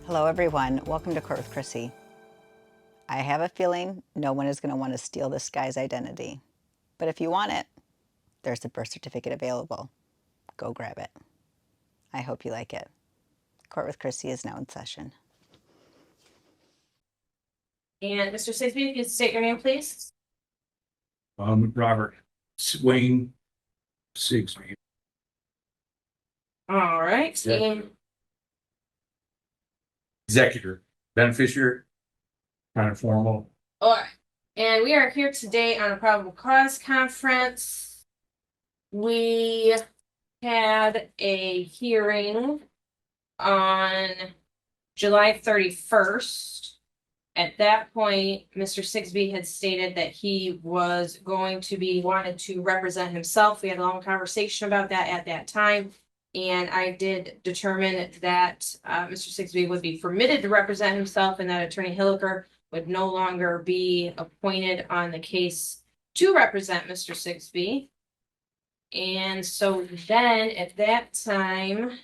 Hello everyone, welcome to Court with Krissy. I have a feeling no one is going to want to steal this guy's identity. But if you want it, there's a birth certificate available. Go grab it. I hope you like it. Court with Krissy is now in session. And Mr. Sigsby, if you state your name, please. Robert Swain Sigsby. All right. Executor, beneficiary, kind of formal. All right. And we are here today on a probable cause conference. We had a hearing on July 31st. At that point, Mr. Sigsby had stated that he was wanted to represent himself. We had a long conversation about that at that time. And I did determine that Mr. Sigsby would be permitted to represent himself and that Attorney Hilliker would no longer be appointed on the case to represent Mr. Sigsby. And so then at that time,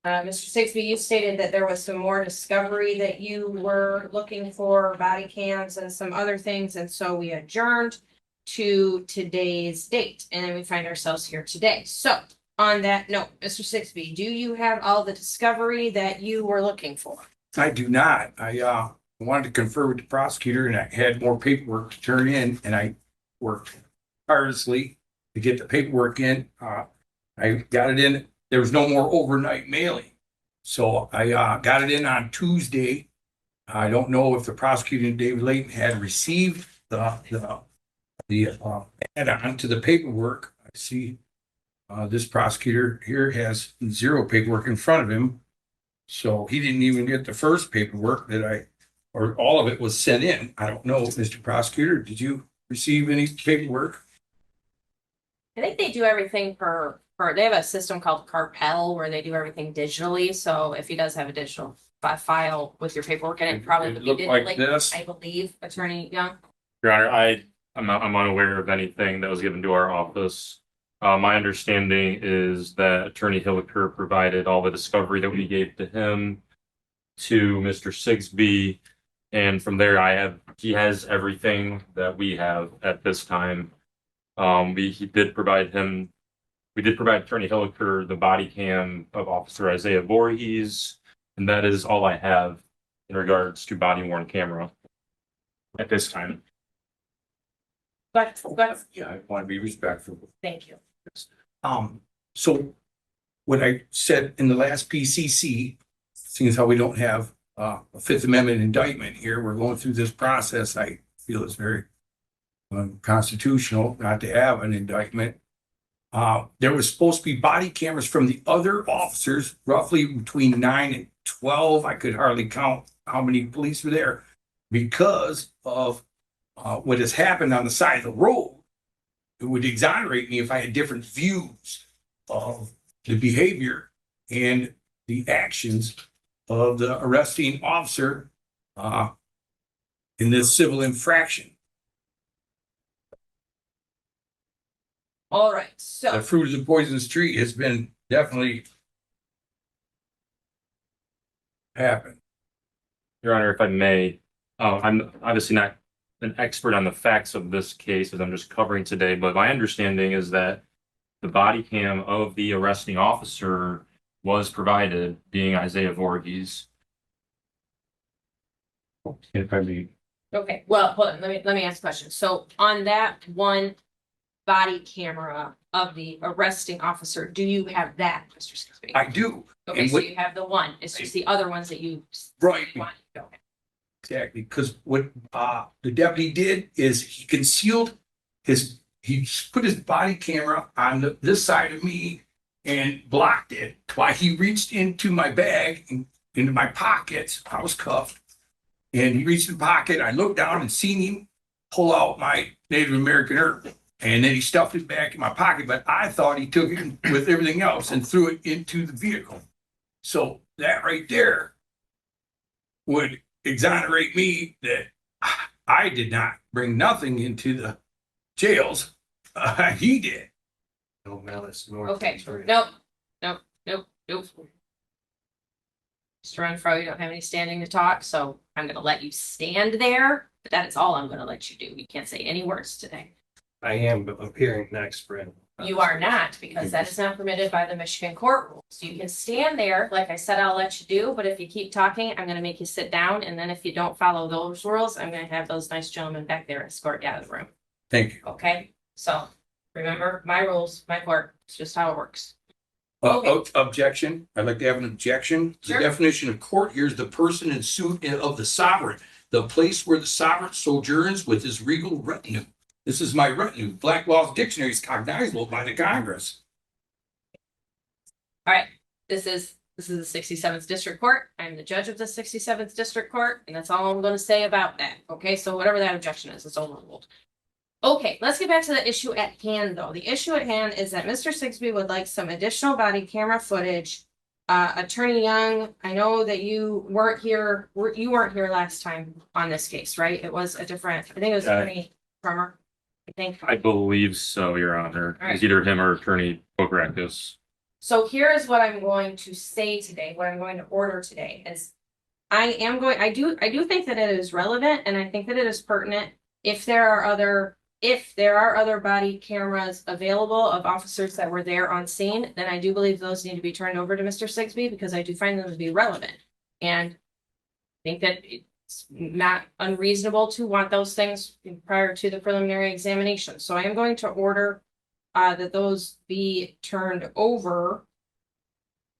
Mr. Sigsby, you stated that there was some more discovery that you were looking for, body cams and some other things. And so we adjourned to today's date. And then we find ourselves here today. So on that note, Mr. Sigsby, do you have all the discovery that you were looking for? I do not. I wanted to confer with the prosecutor and I had more paperwork to turn in and I worked tirelessly to get the paperwork in. I got it in. There was no more overnight mailing. So I got it in on Tuesday. I don't know if the prosecutor, David Layton, had received the add-on to the paperwork. I see this prosecutor here has zero paperwork in front of him. So he didn't even get the first paperwork or all of it was sent in. I don't know, Mr. Prosecutor, did you receive any paperwork? I think they do everything they have a system called Carpel where they do everything digitally. So if he does have a digital file with your paperwork in it, probably looked like this. I believe, Attorney Young. Your Honor, I'm unaware of anything that was given to our office. My understanding is that Attorney Hilliker provided all the discovery that we gave to him to Mr. Sigsby, and from there he has everything that we have at this time. We did provide Attorney Hilliker the body cam of Officer Isaiah Voorhees, and that is all I have in regards to body worn camera at this time. But Yeah, I want to be respectful. thank you. So what I said in the last PCC, seeing as how we don't have a Fifth Amendment indictment here, we're going through this process. I feel it's very constitutional not to have an indictment. There was supposed to be body cameras from the other officers, roughly between 9 and 12. I could hardly count how many police were there because of what has happened on the side of the road. It would exonerate me if I had different views of the behavior and the actions of the arresting officer in this civil infraction. All right. So The fruit of the poisonous tree has been definitely happened. Your Honor, if I may, I'm obviously not an expert on the facts of this case as I'm just covering today, but my understanding is that the body cam of the arresting officer was provided, being Isaiah Voorhees. If I may. okay, well, hold on. Let me ask a question. So on that one body camera of the arresting officer, do you have that, Mr. Sigsby? I do. Okay, And so you have the one. It's just the other ones that you Right. want. Okay. Exactly, because what the deputy did is he concealed he put his body camera on this side of me and blocked it while he reached into my bag and into my pockets. I was cuffed, and he reached in the pocket. I looked down and seen him pull out my Native American herb, and then he stuffed it back in my pocket. But I thought he took it with everything else and threw it into the vehicle. So that right there would exonerate me that I did not bring nothing into the jails. He did. Okay. Nope. Mr. Renfro, you don't have any standing to talk, so I'm gonna let you stand there, but that is all I'm gonna let you do. You can't say any words today. I am appearing next, Brent. You are not, because that is not permitted by the Michigan court rules. You can stand there, like I said, I'll let you do, but if you keep talking, I'm gonna make you sit down, and then if you don't follow those rules, I'm gonna have those nice gentlemen back there escort you out of the room, Thank you. okay? So, remember, my rules, my court, it's just how it works. Okay. Objection. I'd like to have an objection. Sure. The definition of court here is the person in suit of the sovereign, the place where the sovereign sojourns with his regal retinue. This is my retinue. Black Law's Dictionary is cognizable by the Congress. All right, this is the 67th District Court. I'm the judge of the 67th District Court, and that's all I'm gonna say about that, okay? So whatever that objection is, it's overruled. Okay, let's get back to the issue at hand, though. The issue at hand is that Mr. Sigsby would like some additional body camera footage. Attorney Young, I know that you weren't here, you weren't here last time on this case, right? It was a different, I think it was Attorney Drummer, I think. I believe so, Your Honor. All right. It's either him or Attorney Bokrakus. So here is what I'm going to say today, what I'm going to order today is I do think that it is relevant, and I think that it is pertinent. If there are other body cameras available of officers that were there on scene, then I do believe those need to be turned over to Mr. Sigsby, because I do find them to be relevant. And I think that it's not unreasonable to want those things prior to the preliminary examination. So I am going to order that those be turned over.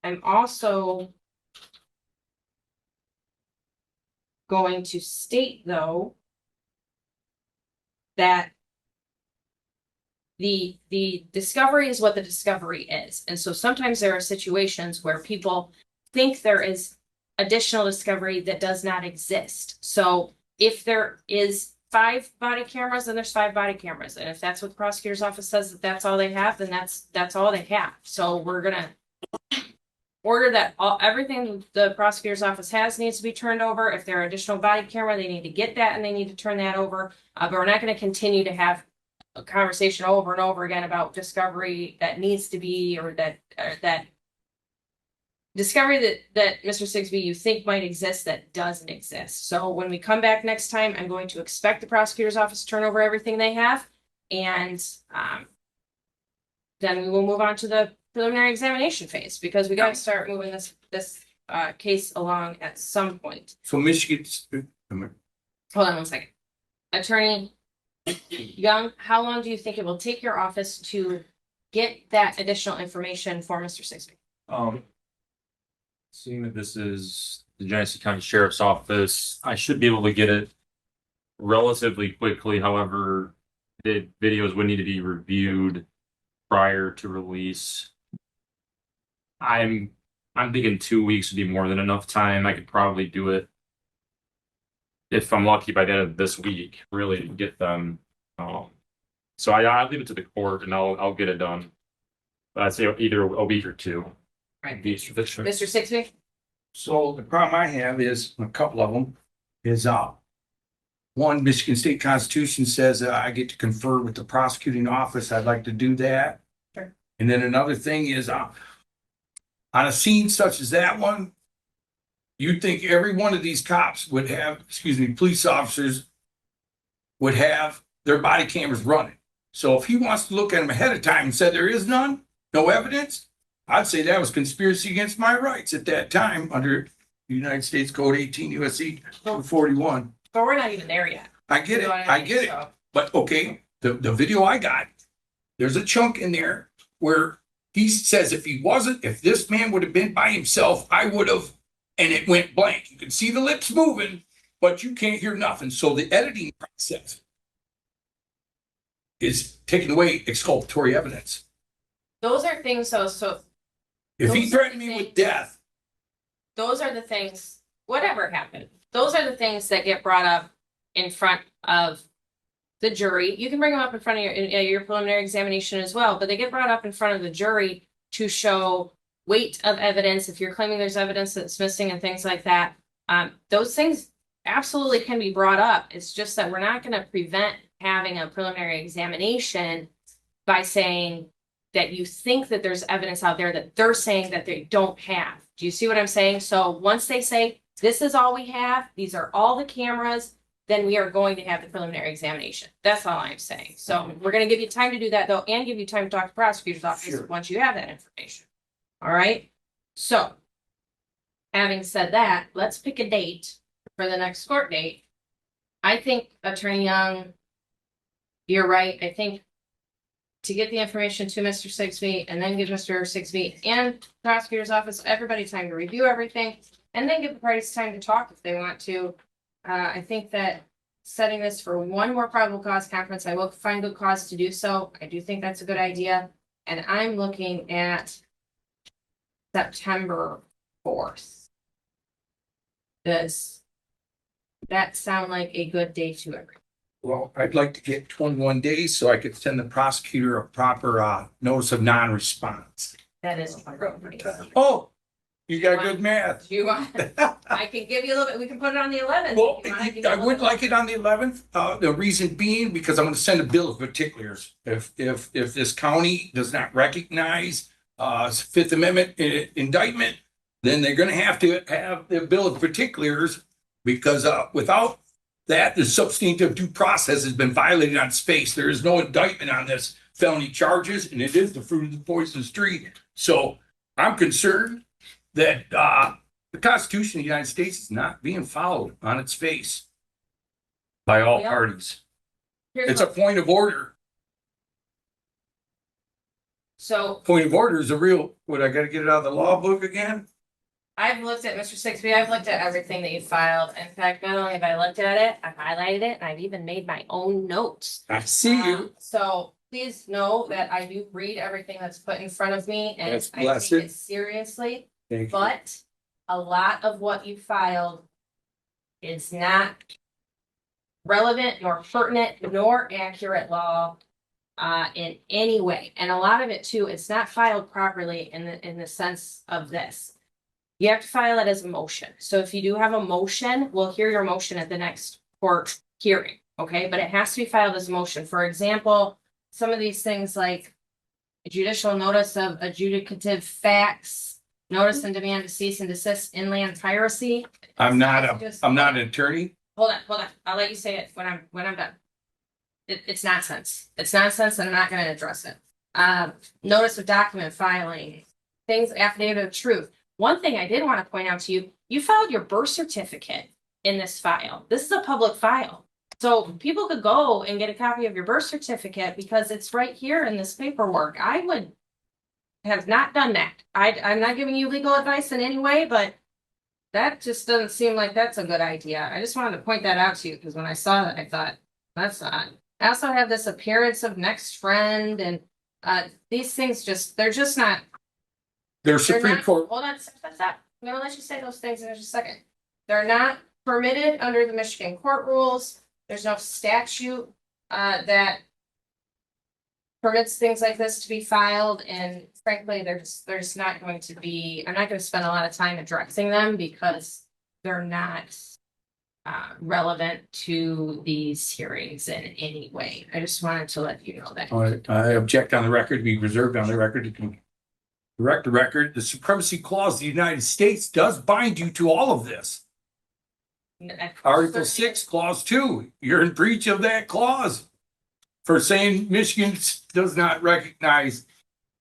I'm also going to state, though, that the discovery is what the discovery is. And so sometimes there are situations where people think there is additional discovery that does not exist. So if there is 5 body cameras, then there's 5 body cameras. And if that's what the prosecutor's office says that that's all they have, then that's all they have. So we're gonna order that everything the prosecutor's office has needs to be turned over. If there are additional body camera, they need to get that and they need to turn that over. But we're not going to continue to have a conversation over and over again about discovery that needs to be, or that discovery that Mr. Sigsby you think might exist that doesn't exist. So when we come back next time, I'm going to expect the prosecutor's office to turn over everything they have, and then we will move on to the preliminary examination phase, because we got to start moving this case along at some point. So Michigan. Hold on one second. Attorney Young, how long do you think it will take your office to get that additional information for Mr. Sigsby? Seeing that this is the Genesee County Sheriff's Office, I should be able to get it relatively quickly. However, the videos would need to be reviewed prior to release. I'm thinking 2 weeks would be more than enough time. I could probably do it if I'm lucky by the end of this week, really, to get them. So I'll leave it to the court and I'll get it done. But I'd say either a week or 2. Right. Mr. Mr. Sigsby? So the problem I have is a couple of them is one, Michigan State Constitution says I get to confer with the prosecuting office. I'd like to do that. Sure. And then another thing is on a scene such as that one, you'd think every one of these cops would have, police officers would have their body cameras running. So if he wants to look at them ahead of time and said there is none, no evidence, I'd say that was conspiracy against my rights at that time under United States Code 18 U.S.C. 241. But we're not even there yet. I get You it. know what I mean? get it. So- But okay, the video I got, there's a chunk in there where he says if this man would have been by himself, I would have, and it went blank. You can see the lips moving, but you can't hear nothing. So the editing process is taking away exculpatory evidence. Those are things, so If he Those are threatened the me with things- death, those are the things, whatever happened, those are the things that get brought up in front of the jury. You can bring them up in front of your preliminary examination as well, but they get brought up in front of the jury to show weight of evidence. If you're claiming there's evidence that's missing and things like that, those things absolutely can be brought up. It's just that we're not going to prevent having a preliminary examination by saying that you think that there's evidence out there that they're saying that they don't have. Do you see what I'm saying? So once they say, this is all we have, these are all the cameras, then we are going to have the preliminary examination. That's all I'm saying. So we're gonna give you time to do that though, and give you time to talk to the prosecutor's office Sure. once you have that information. All right? So, having said that, let's pick a date for the next court date. I think Attorney Young, you're right. I think to get the information to Mr. Sigsby and then give Mr. Sigsby and the prosecutor's office, everybody time to review everything, and then give the parties time to talk if they want to. I think that setting this for one more probable cause conference, I will find good cause to do so. I do think that's a good idea. And I'm looking at September 4th. Does that sound like a good day to everyone? Well, I'd like to get 21 days so I could send the prosecutor a proper notice of non-response. That is appropriate. Oh, you got good math. Do you want, I can give you a little bit, we can put it on the 11th. Well, if you want. I would like it on the 11th. The reason being because I'm going to send a bill of particulars. If this county does not recognize Fifth Amendment indictment, then they're going to have the bill of particulars because without that, the substantive due process has been violated on its face. There is no indictment on this felony charges, and it is the fruit of the poisonous tree. So I'm concerned that the Constitution of the United States is not being followed on its face by all Yeah. parties. Here's It's a what- point of order. So Point of order is a real, what, I gotta get it out of the law book again? I've looked at Mr. Sixby, I've looked at everything that you filed. In fact, not only have I looked at it, I've highlighted it, and I've even made my own notes. I see you. So please know that I do read everything that's put in front of me and That's I blessed. take it seriously. Thank you. But a lot of what you filed is not relevant nor pertinent nor accurate law in any way. And a lot of it too, it's not filed properly in the sense of this. You have to file it as a motion. So if you do have a motion, we'll hear your motion at the next court hearing, okay? But it has to be filed as a motion. For example, some of these things like judicial notice of adjudicative facts, notice and demand to cease and desist inland piracy. I'm not an attorney. Hold on. I'll let you say it when I'm done. It's nonsense. It's nonsense and I'm not gonna address it. Notice of document filing, things, affidavit of truth. One thing I did want to point out to you, you filed your birth certificate in this file. This is a public file. So people could go and get a copy of your birth certificate because it's right here in this paperwork. I would have not done that. I'm not giving you legal advice in any way, but that just doesn't seem like that's a good idea. I just wanted to point that out to you because when I saw that, I thought, that's not. I also have this appearance of next friend and these things they're just not. They're They're Supreme not- Court. Hold on, stop. I'm gonna let you say those things in just a second. They're not permitted under the Michigan court rules. There's no statute that permits things like this to be filed, and frankly, there's not going to be. I'm not going to spend a lot of time addressing them because they're not relevant to these hearings in any way. I just wanted to let you know that. I object on the record to be reserved on the record to correct the record. The Supremacy Clause of the United States does bind you to all of this. Article 6, Clause 2, you're in breach of that clause for saying Michigan does not recognize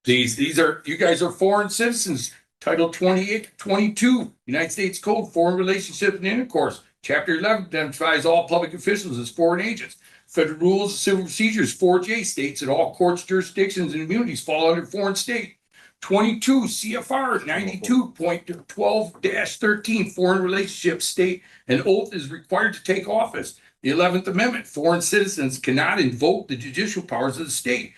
these. You guys are foreign citizens. Title 28, 22, United States Code, Foreign Relationships and Intercourse. Chapter 11 identifies all public officials as foreign agents. Federal Rules of Civil Procedures 4J states that all courts, jurisdictions, and immunities fall under foreign state. 22 CFR 92.12-13, foreign relationships state an oath is required to take office. The 11th Amendment, foreign citizens cannot invoke the judicial powers of the state.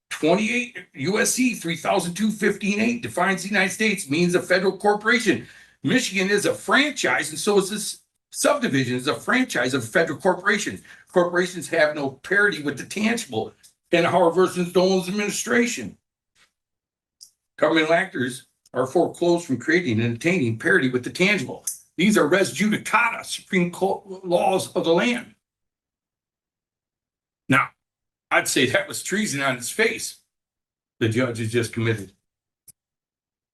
28 USC 3002-15-8 defines the United States means a federal corporation. Michigan is a franchise, and so is this subdivision is a franchise of federal corporations. Corporations have no parity with the tangible. And Howard versus Dolan's administration. Governmental actors are foreclosed from creating and attaining parity with the tangible. These are res judicata, Supreme Court laws of the land. Now, I'd say that was treason on its face. The judge has just committed.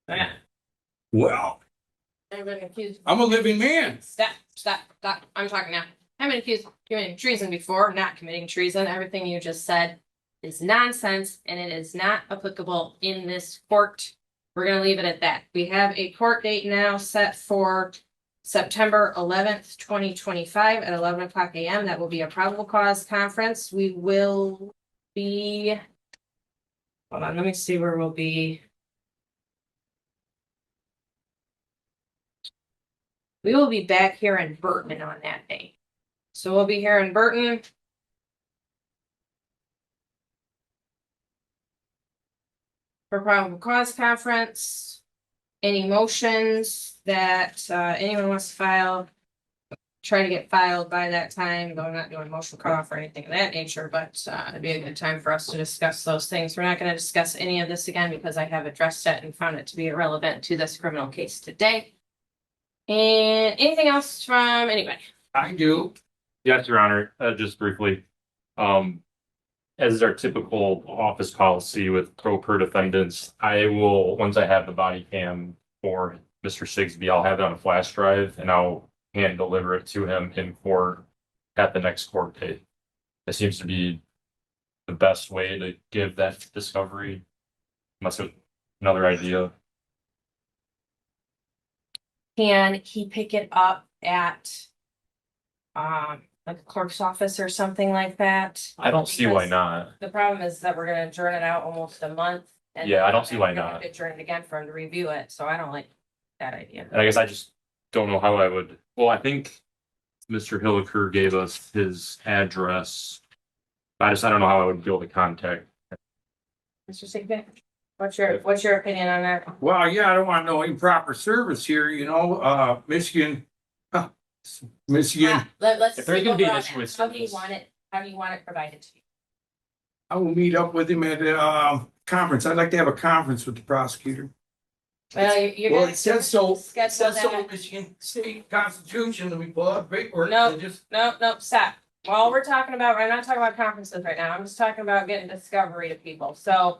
Yeah. Well, I've been accused. I'm a living man. Stop. I'm talking now. I've been accused of committing treason before, not committing treason. Everything you just said is nonsense and it is not applicable in this court. We're going to leave it at that. We have a court date now set for September 11th, 2025 at 11 o'clock a.m. That will be a probable cause conference. We will be, hold on, let me see where we'll be. We will be back here in Burton on that day. So we'll be here in Burton. For probable cause conference. Any motions that anyone wants to file, try to get filed by that time, though I'm not doing motion cutoff or anything of that nature, but it'd be a good time for us to discuss those things. We're not going to discuss any of this again because I have addressed it and found it to be irrelevant to this criminal case today. And anything else from anybody? I do. Yes, Your Honor, just briefly. As is our typical office policy with pro per defendants, I will, once I have the body cam for Mr. Sigsby, I'll have it on a flash drive and I'll hand deliver it to him in court at the next court date. It seems to be the best way to give that discovery. Unless there's another idea. Can he pick it up at like a clerk's office or something like that? I don't see why Because not. the problem is that we're gonna adjourn it out almost a month. And Yeah, then I don't see why we're gonna not. Adjourn it again for him to review it, so I don't like that idea. And I guess I just don't know how I would, well, I think Mr. Hilliker gave us his address. I don't know how I would be able to contact. Mr. Sigby, what's your opinion on that? Well, yeah, I don't want no improper service here, you know, Michigan. Michigan, Let's. If there's see gonna be an overall issue with How do you service. want it, how do you want it provided to you? I will meet up with him at a conference. I'd like to have a conference with the prosecutor. Well, you're Well, gonna. it says so. It Schedule says so in that. Michigan State Constitution, and we pull out paperwork. No. and just No, stop. All we're talking about, I'm not talking about conferences right now. I'm just talking about getting discovery to people. So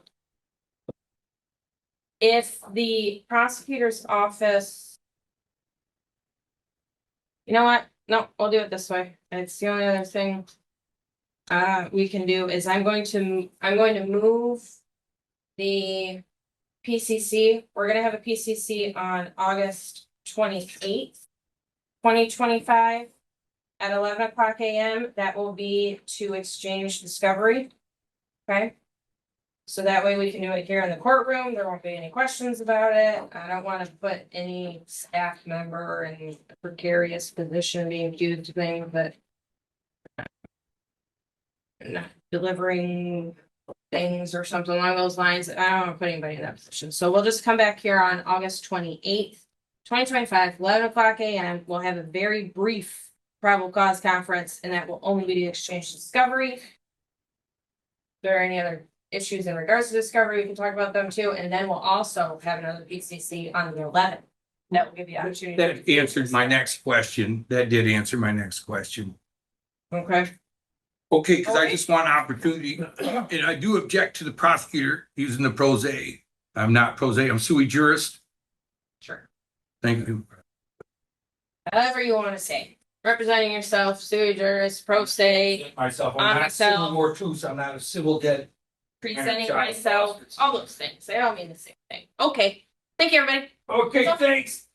if the prosecutor's office, you know what? No, we'll do it this way. It's the only other thing we can do is I'm going to move the PCC. We're gonna have a PCC on August 28th, 2025 at 11 o'clock a.m. That will be to exchange discovery. Okay. So that way we can do it here in the courtroom. There won't be any questions about it. I don't want to put any staff member in a precarious position being accused of things that not delivering things or something along those lines. I don't want to put anybody in that position. So we'll just come back here on August 28th, 2025, 11 o'clock a.m. We'll have a very brief probable cause conference, and that will only be to exchange discovery. If there are any other issues in regards to discovery, we can talk about them too. And then we'll also have another PCC on the 11th. That will give you opportunity. that answered my next question. That did answer my next question. Okay. Okay, because I Okay. just want opportunity, and I do object to the prosecutor using the pro se. I'm not pro se, I'm sui juris. Sure. Thank you. However you want to say. Representing yourself, sui juris, pro se, Myself, On I'm not myself. Civil War II, so I'm not a civil dead. presenting child myself, bastards. all those things. They all mean the same thing. Okay. Thank you, everybody. Okay, thanks.